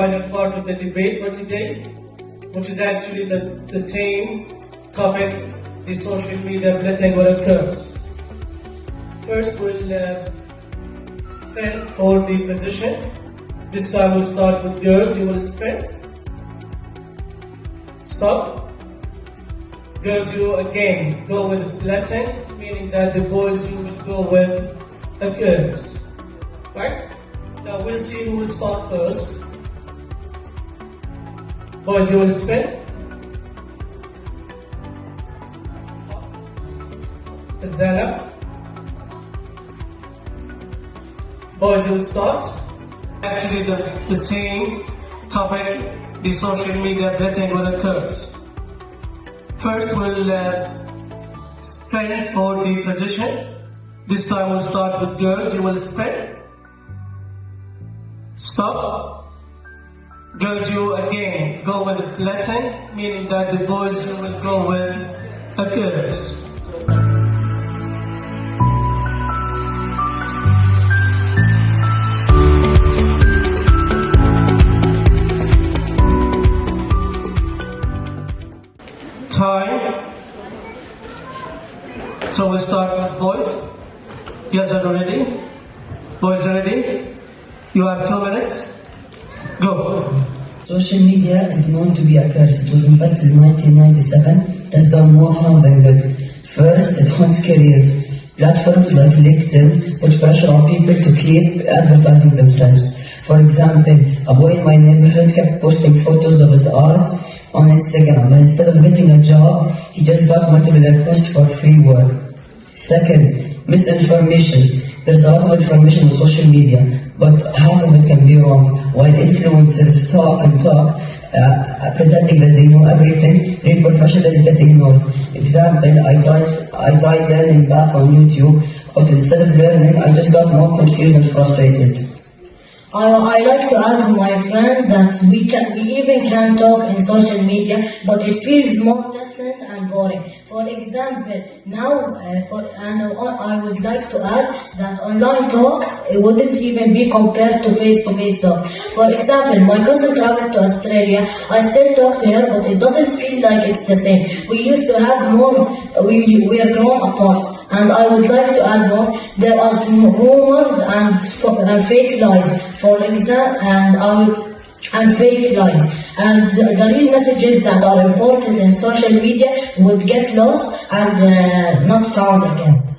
final part of the debate for today, which is actually the same topic, the social media blessing or a curse. First, we'll spin for the position. This time we'll start with girls. You will spin. Stop. Girls, you again go with blessing, meaning that the boys you will go with a curse. Right? Now we'll see who will start first. Boys, you will spin. Is that up? Boys, you will start. Actually, the same topic, the social media blessing or a curse. First, we'll spin for the position. This time we'll start with girls. You will spin. Stop. Girls, you again go with blessing, meaning that the boys you will go with a curse. Time. So we'll start with boys. Yes, are you ready? Boys, ready? You have 2 minutes. Go. Social media is known to be a curse. It was invented in 1997. It has done more harm than good. First, it haunts careers. Platforms like LinkedIn put pressure on people to keep advertising themselves. For example, a boy in my neighborhood kept posting photos of his art on Instagram, and instead of getting a job, he just got multiple requests for free work. Second, misinformation. There's a lot of information on social media, but half of it can be wrong. While influencers talk and talk, pretending that they know everything, real professionals get ignored. Example, I tried learning math on YouTube, but instead of learning, I just got more confused and frustrated. I like to add to my friend that we even can talk in social media, but it feels more distant and boring. For example, I would like to add that online talks wouldn't even be compared to face-to-face talk. For example, my cousin traveled to Australia. I still talk to her, but it doesn't feel like it's the same. We used to have more. We are grown apart. And I would like to add more. There are some rumors and fake lies, for example, and fake lies. And the real messages that are important in social media would get lost and not found again.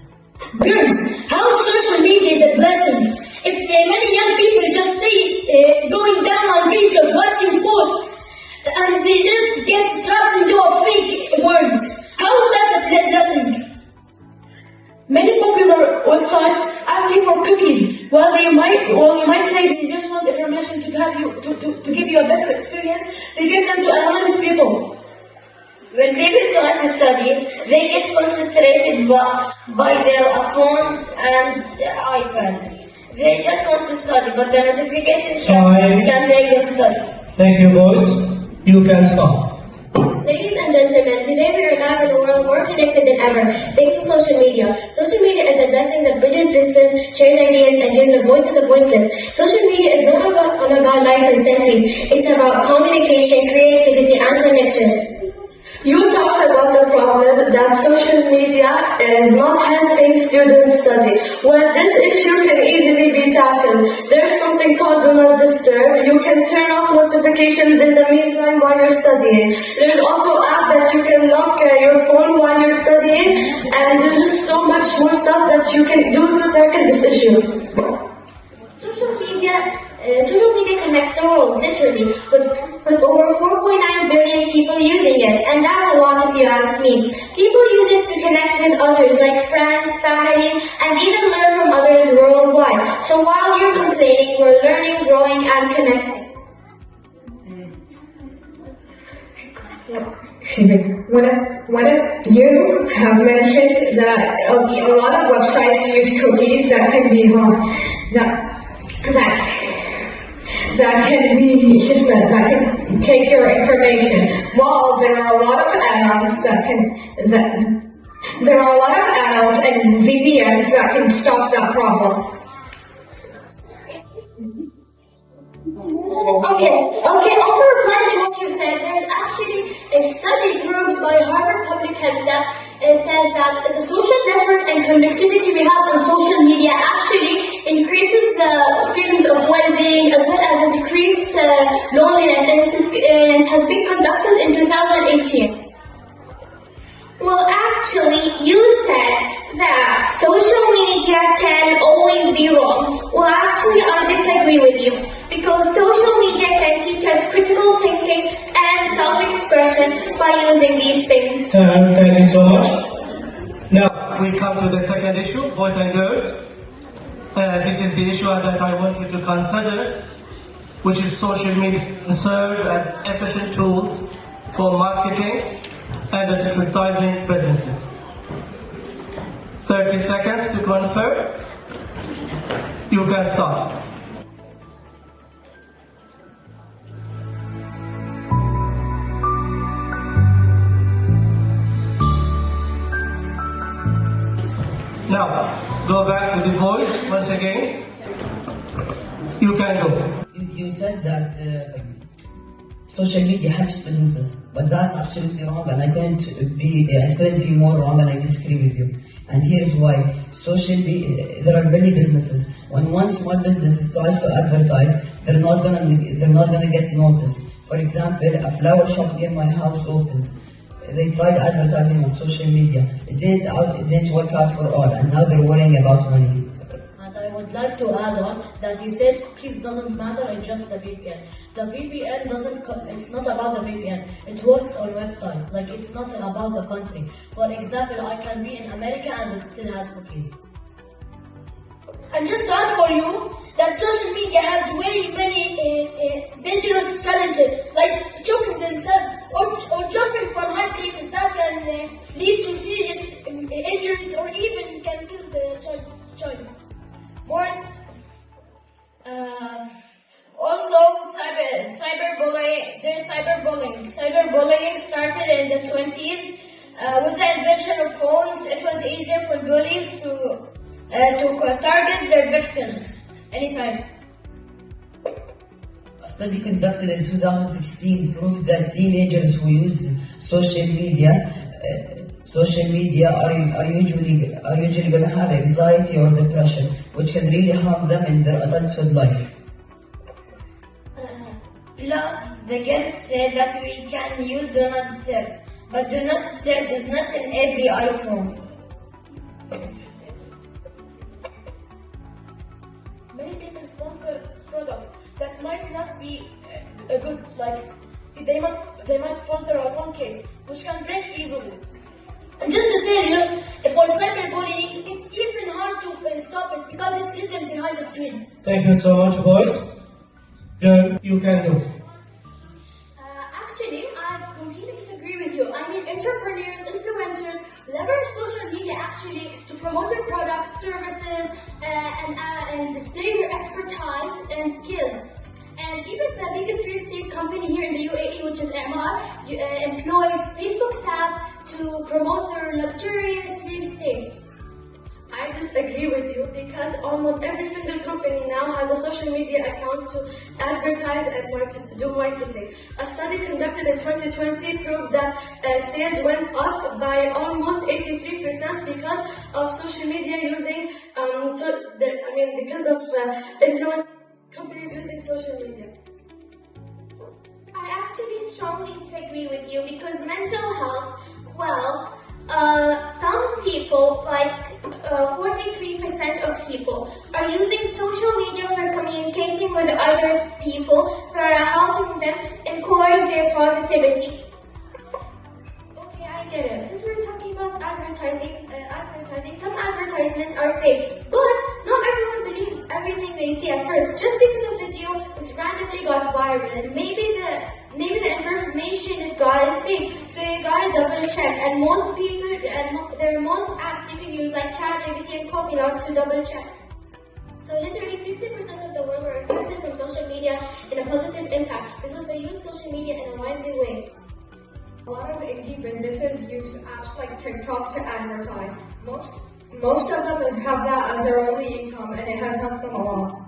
Girls, how social media is a blessing. If many young people just stay going down on videos, watching posts, and they just get trapped into a fake world. How is that a blessing? Many popular websites asking for cookies. Well, you might say they just want information to give you a better experience. They give them to anonymous people. When people try to study, they get concentrated by their phones and iPads. They just want to study, but the notifications can make them study. Thank you, boys. You can stop. Ladies and gentlemen, today we are now in a world more connected than ever, thanks to social media. Social media is the blessing that bridges distance, sharing ideas, and giving a voice to the voiceless. Social media is not about likes and selfies. It's about communication, creativity, and connection. You talked about the problem that social media is not helping students study. Well, this issue can easily be tackled. There's something called Do Not Disturb. You can turn off notifications in the meantime while you're studying. There's also an app that you can lock your phone while you're studying, and there's just so much more stuff that you can do to tackle this issue. Social media connects the world, literally, with over 4.9 billion people using it, and that's a lot if you ask me. People use it to connect with others, like friends, family, and even learn from others worldwide. So while you're complaining, we're learning, growing, and connecting. One of you have mentioned that a lot of websites use cookies that can be that can take your information. While there are a lot of add-ons there are a lot of add-ons and VPNs that can stop that problem. Also replying to what you said, there's actually a study proved by Harvard Public Health that says that the social network and connectivity we have on social media actually increases the feelings of well-being as well as a decreased loneliness, and it has been conducted in 2018. Well, actually, you said that social media can always be wrong. Well, actually, I disagree with you because social media can teach us critical thinking and self-expression by using these things. Thank you so much. Now we come to the second issue, boys and girls. This is the issue that I want you to consider, which is social media serve as efficient tools for marketing and advertising businesses. 30 seconds to confer. You can start. Now, go back to the boys once again. You can go. You said that social media helps businesses, but that's absolutely wrong, and I couldn't be more wrong, and I disagree with you. And here's why: there are many businesses. When one small business tries to advertise, they're not gonna get noticed. For example, a flower shop near my house opened. They tried advertising on social media. It didn't work out for all, and now they're worrying about money. And I would like to add on that you said cookies doesn't matter, it's just the VPN. The VPN it's not about the VPN. It works on websites, like it's not about the country. For example, I can be in America and it still has cookies. And just to add for you, that social media has way many dangerous challenges, like choking themselves or jumping from high places that can lead to serious injuries or even can kill the child. Also, cyberbullying. There's cyberbullying. Cyberbullying started in the 20s with the invention of phones. It was easier for bullies to target their victims anytime. A study conducted in 2016 proved that teenagers who use social media are usually going to have anxiety or depression, which can really harm them in their adulthood life. Plus, the girls said that we can use Do Not Disturb, but Do Not Disturb is not in every iPhone. Many people sponsor products that might not be good, like they might sponsor a phone case, which can break easily. And just to tell you, for cyberbullying, it's even hard to stop it because it's hidden behind the screen. Thank you so much, boys. Girls, you can go. Actually, I completely disagree with you. I mean, entrepreneurs, influencers leverage social media actually to promote their products, services, and display their expertise and skills. And even the biggest real estate company here in the UAE, which is Emaar, employed Facebook staff to promote their luxurious real estate. I disagree with you because almost every single company now has a social media account to advertise and do marketing. A study conducted in 2020 proved that sales went up by almost 83% because of social media using, because of influence companies using social media. I actually strongly disagree with you because mental health, some people, like 43% of people, are using social media for communicating with other people, for helping them encourage their positivity. Okay, I get it. Since we're talking about advertising, some advertisements are fake, but not everyone believes everything they see at first. Just because a video is randomly got viral, maybe the information it got is fake, so you gotta double check. And most people, there are most apps you can use like ChatGPT and Copilot to double check. So literally 60% of the world were affected from social media in a positive impact because they use social media in a wisely way. A lot of indie businesses use apps like TikTok to advertise. Most of them have that as their only income, and it has helped them a lot.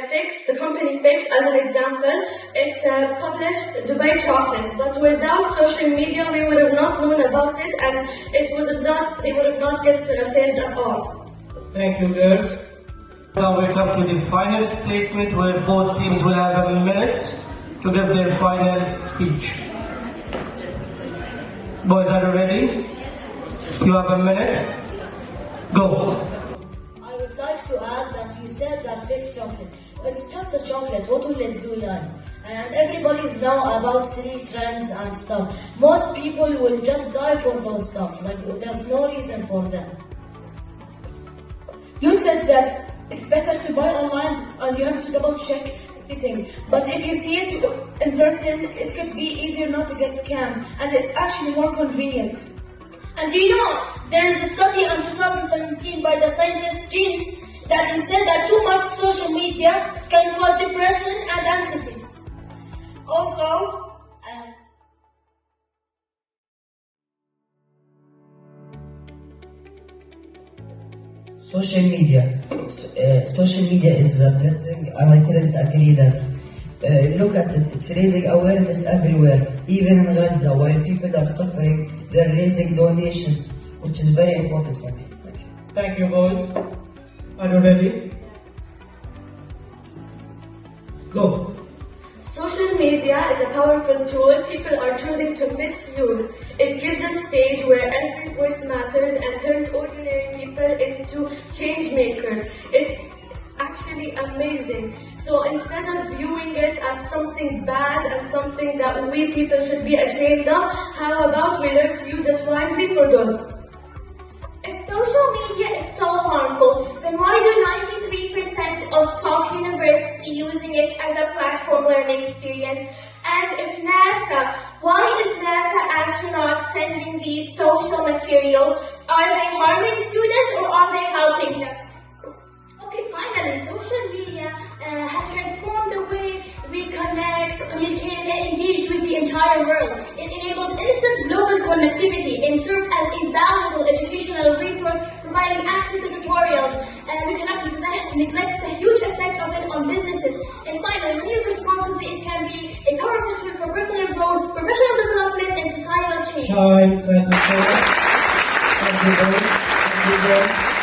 Fix, the company Fix, as an example, it published Dubai chocolate. But without social media, we would have not known about it, and they would have not get sales at all. Thank you, girls. Now we come to the final statement where both teams will have a minute to give their final speech. Boys, are you ready? You have a minute. Go. I would like to add that you said that fixed chocolate. It's just a chocolate. What will it do like? And everybody's now about silly trends and stuff. Most people will just die for those stuff. Like there's no reason for them. You said that it's better to buy online and you have to double check everything. But if you see it in person, it could be easier not to get scammed, and it's actually more convenient. And do you know, there is a study in 2017 by the scientist Jean that he said that too much social media can cause depression and anxiety. Also, Social media. Social media is a blessing, and I couldn't agree less. Look at it, it's raising awareness everywhere, even in Gaza. While people are suffering, they're raising donations, which is very important for me. Thank you. Thank you, boys. Are you ready? Go. Social media is a powerful tool people are choosing to misuse. It gives a stage where every voice matters and turns ordinary people into change makers. It's actually amazing. So instead of viewing it as something bad and something that we people should be ashamed of, how about we learn to use it wisely for good? If social media is so harmful, then why do 93% of top universities using it as a platform learning experience? And if NASA, why is NASA astronauts sending these social materials? Are they harming students or are they helping them? Okay, finally, social media has transformed the way we connect, communicate, and engage with the entire world. It enables instant global connectivity and serves as a valuable educational resource, providing access to tutorials. And we cannot neglect the huge effect of it on businesses. And finally, when used responsibly, it can be a powerful tool for personal growth, professional development, and societal change. Time. Thank you, boys. Thank you, boys.